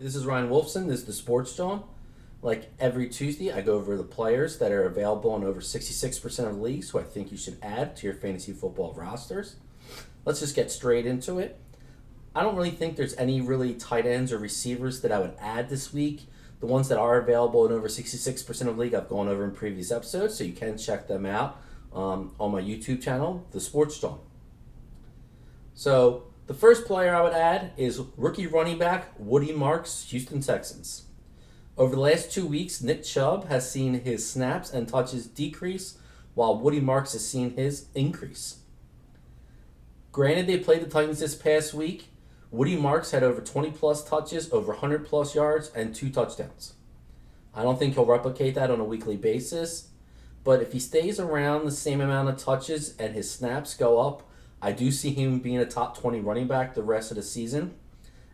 This is Ryan Wolfson. This is the Sports Jawn. Like every Tuesday, I go over the players that are available in over 66% of leagues who I think you should add to your fantasy football rosters. Let's just get straight into it. I don't really think there's any really tight ends or receivers that I would add this week. The ones that are available in over 66% of league, I've gone over in previous episodes, so you can check them out on my YouTube channel, The Sports Jawn. So the first player I would add is rookie running back Woody Marks, Houston Texans. Over the last 2 weeks, Nick Chubb has seen his snaps and touches decrease, while Woody Marks has seen his increase. Granted, they played the Titans this past week. Woody Marks had over 20-plus touches, over 100-plus yards, and 2 touchdowns. I don't think he'll replicate that on a weekly basis, but if he stays around the same amount of touches and his snaps go up, I do see him being a top 20 running back the rest of the season.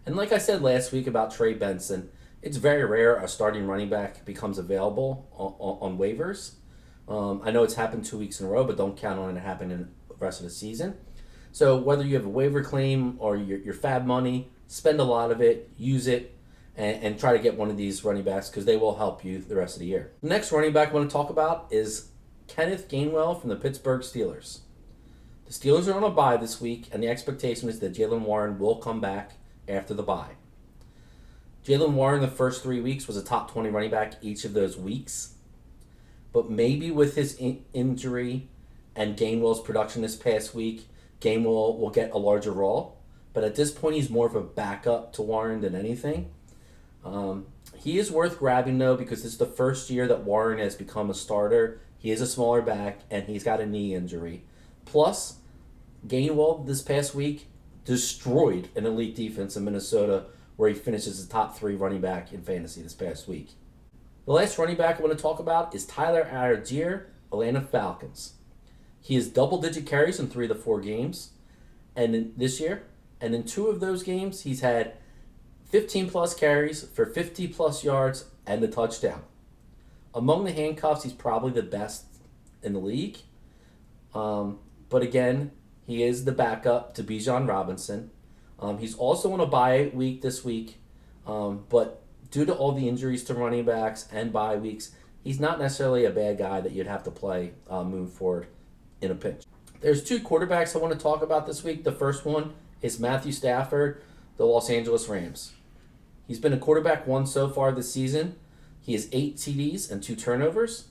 And like I said last week about Trey Benson, it's very rare a starting running back becomes available on waivers. I know it's happened 2 weeks in a row, but don't count on it happening the rest of the season. So whether you have a waiver claim or your fab money, spend a lot of it, use it, and try to get one of these running backs because they will help you the rest of the year. The next running back I want to talk about is Kenneth Gainwell from the Pittsburgh Steelers. The Steelers are on a bye this week, and the expectation is that Jaylen Warren will come back after the bye. Jaylen Warren the first 3 weeks was a top 20 running back each of those weeks. But maybe with his injury and Gainwell's production this past week, Gainwell will get a larger role. But at this point, he's more of a backup to Warren than anything. He is worth grabbing, though, because this is the first year that Warren has become a starter. He is a smaller back, and he's got a knee injury. Plus, Gainwell this past week destroyed an elite defense in Minnesota, where he finishes the top 3 running back in fantasy this past week. The last running back I want to talk about is Tyler Algier, Atlanta Falcons. He has double-digit carries in 3 of the 4 games this year, and in 2 of those games, he's had 15-plus carries for 50-plus yards and a touchdown. Among the handcuffs, he's probably the best in the league. But again, he is the backup to Bijan Robinson. He's also on a bye week this week, but due to all the injuries to running backs and bye weeks, he's not necessarily a bad guy that you'd have to play moving forward in a pinch. There's 2 quarterbacks I want to talk about this week. The first one is Matthew Stafford, the Los Angeles Rams. He's been a quarterback 1 so far this season. He has 8 TDs and 2 turnovers,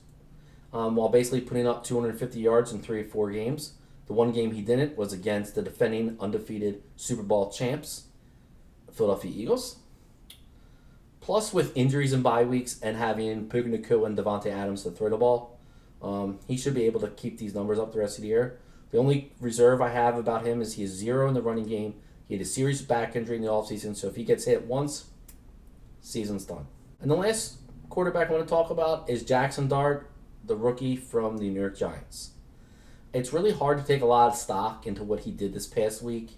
while basically putting up 250 yards in 3 or 4 games. The 1 game he didn't was against the defending undefeated Super Bowl champs, Philadelphia Eagles. Plus, with injuries and bye weeks and having Puka Nacua and Devontae Adams to throw the ball, he should be able to keep these numbers up the rest of the year. The only reserve I have about him is he is 0 in the running game. He had a serious back injury in the offseason, so if he gets hit once, season's done. And the last quarterback I want to talk about is Jackson Dart, the rookie from the New York Giants. It's really hard to take a lot of stock into what he did this past week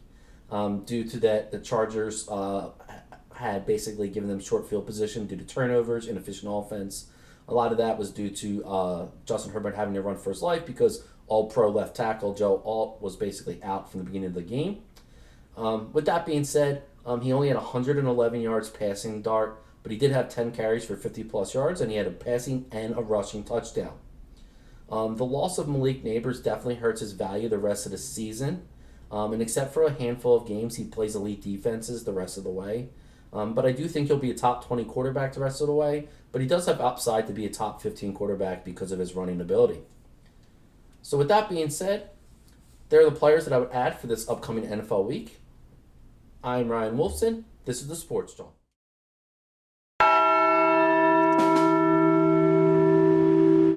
due to that the Chargers had basically given them short field position due to turnovers, inefficient offense. A lot of that was due to Justin Herbert having to run for his life because all-pro left tackle Joe Alt was basically out from the beginning of the game. With that being said, he only had 111 yards passing Dart, but he did have 10 carries for 50-plus yards, and he had a passing and a rushing touchdown. The loss of Malik Neighbors definitely hurts his value the rest of the season. And except for a handful of games, he plays elite defenses the rest of the way. But I do think he'll be a top 20 quarterback the rest of the way. But he does have upside to be a top 15 quarterback because of his running ability. So with that being said, there are the players that I would add for this upcoming NFL week. I'm Ryan Wolfson. This is the Sports Jawn.